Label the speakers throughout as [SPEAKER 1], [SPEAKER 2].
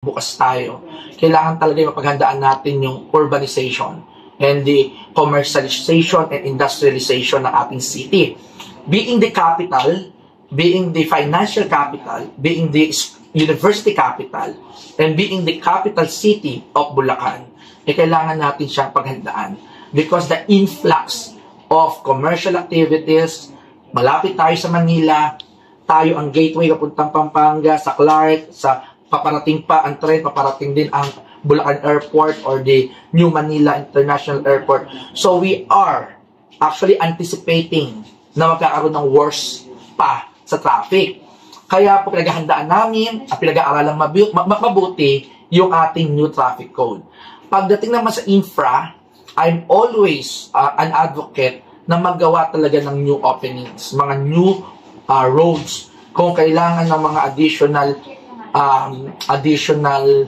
[SPEAKER 1] bukas tayo, kailangan talaga mapaghandaan natin yung urbanization and the commercialization and industrialization ng ating city. Being the capital, being the financial capital, being the university capital, and being the capital city of Bulacan, kailangan natin siyang paghandaan. Because the influx of commercial activities, malapit tayo sa Manila, tayo ang gateway papuntang Pampanga, sa Clark, sa paparating pa ang train, paparating din ang Bulacan Airport or the New Manila International Airport. So we are actually anticipating na magkakaroon ng worse pa sa traffic. Kaya po pinaghahandaan namin at pinag-aaralang mabuti yung ating new traffic code. Pagdating naman sa infra, I'm always an advocate na maggawa talaga ng new openings, mga new roads. Kung kailangan ng mga additional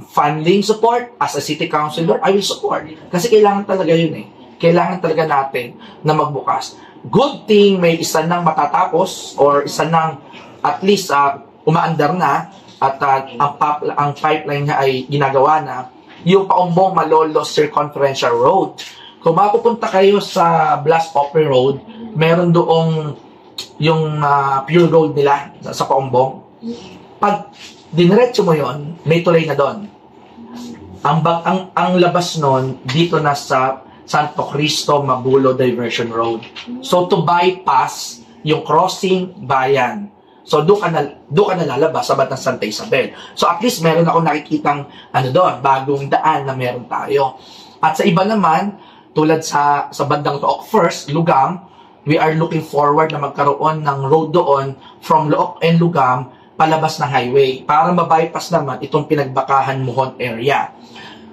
[SPEAKER 1] funding support as a city councilor, I will support. Kasi kailangan talaga yun eh. Kailangan talaga natin na magbukas. Good thing may isa nang matatapos or isa nang at least umaandar na at ang pipeline niya ay ginagawa na, yung Paumbong Malolos Circumferential Road. Kung mapupunta kayo sa Blast Opry Road, meron doong yung pure road nila sa Paumbong. Pag diniretso mo yon, may tulay na doon. Ang labas nun, dito na sa Santo Cristo Mabulo Diversion Road. So to bypass yung crossing bayan. So doon ka na lalabas sa batang Santa Isabel. So at least meron ako nakikitang doon, bagong daan na meron tayo. At sa iba naman, tulad sa bandang Took First, Lugam, we are looking forward na magkaroon ng road doon from Look and Lugam palabas ng highway para ma-bypass naman itong Pinagbakahan Mohon area.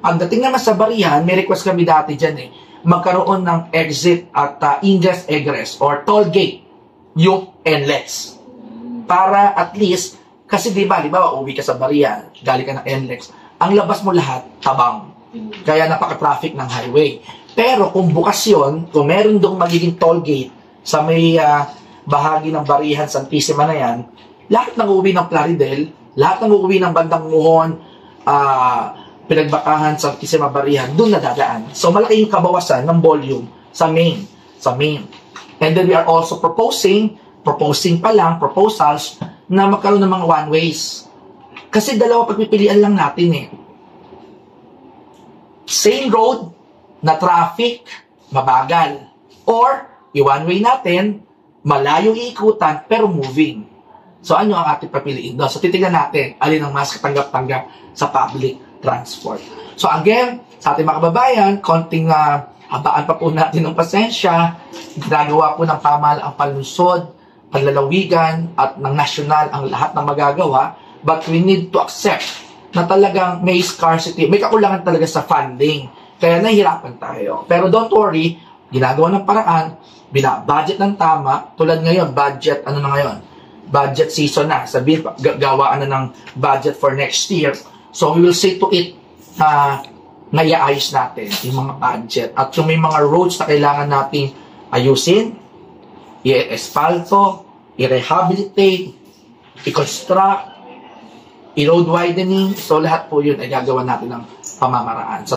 [SPEAKER 1] Pagdating naman sa Barihan, may request kami dati dyan magkaroon ng exit at ingress-egress or toll gate yung NLEX. Para at least, kasi di ba, uwi ka sa Barihan, galing ka ng NLEX, ang labas mo lahat, Tabang. Kaya napaka-traffic ng highway. Pero kung bukas yun, kung meron doong magiging toll gate sa may bahagi ng Barihan, Santissima na yan, lahat ng uuwi ng Plaridel, lahat ng uuwi ng bandang Mohon, Pinagbakahan, Santissima, Barihan, doon na dadaan. So malaki yung kabawasan ng volume sa main. And then we are also proposals na magkaroon ng mga one-ways. Kasi dalawa pagpipilian lang natin Same road, na traffic, mabagal. Or, i-one-way natin, malayong iikutan, pero moving. So, ano ang ating papiliin doon? So, titignan natin, alin ang mas katanggap-tanggap sa public transport. So, again, sa ating mga kababayan, konting habaan pa po natin ng pasensya, ginagawa po ng pamahalaan palunsod, panlalawigan, at ng nasyonal ang lahat ng magagawa, but we need to accept na talagang may scarcity, may kakulangan talaga sa funding. Kaya nahihirapan tayo. Pero don't worry, ginagawa ng paraan, binabudget ng tama, tulad ngayon, budget season na, sabihin, gawaan na ng budget for next year. So we will see to it na iaayos natin yung mga budget. At yung may mga roads na kailangan natin ayusin, i-espalto, i-rehabilitate, i-construct, i-road widening, so lahat po yun ay gagawa natin ng pamamaraan. So,